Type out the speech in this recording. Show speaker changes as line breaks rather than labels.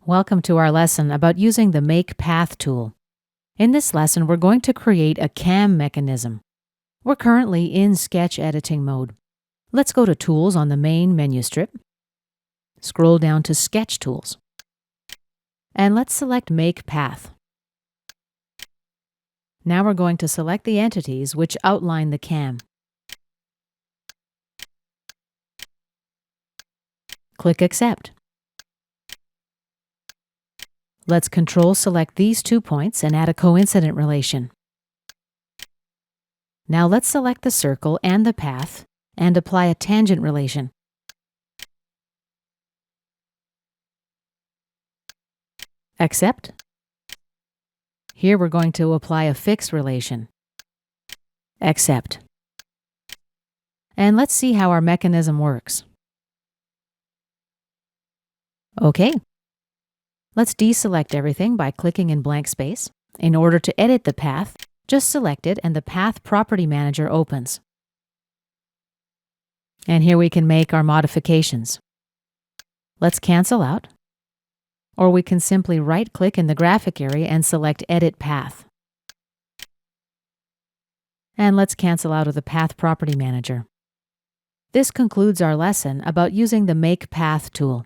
Welcome to our lesson about using the Make Path tool. In this lesson, we're going to create a cam mechanism. We're currently in sketch editing mode. Let's go to Tools on the main menu strip. Scroll down to Sketch Tools. And let's select Make Path. Now we're going to select the entities which outline the cam. Click Accept. Let's Control-select these 2 points and add a coincident relation. Now let's select the circle and the path and apply a tangent relation. Accept. Here we're going to apply a fixed relation. Accept. And let's see how our mechanism works. OK. Let's deselect everything by clicking in blank space. In order to edit the path, just select it and the Path Property Manager opens. And here we can make our modifications. Let's cancel out. Or we can simply right-click in the graphic area and select Edit Path. And let's cancel out of the Path Property Manager. This concludes our lesson about using the Make Path tool.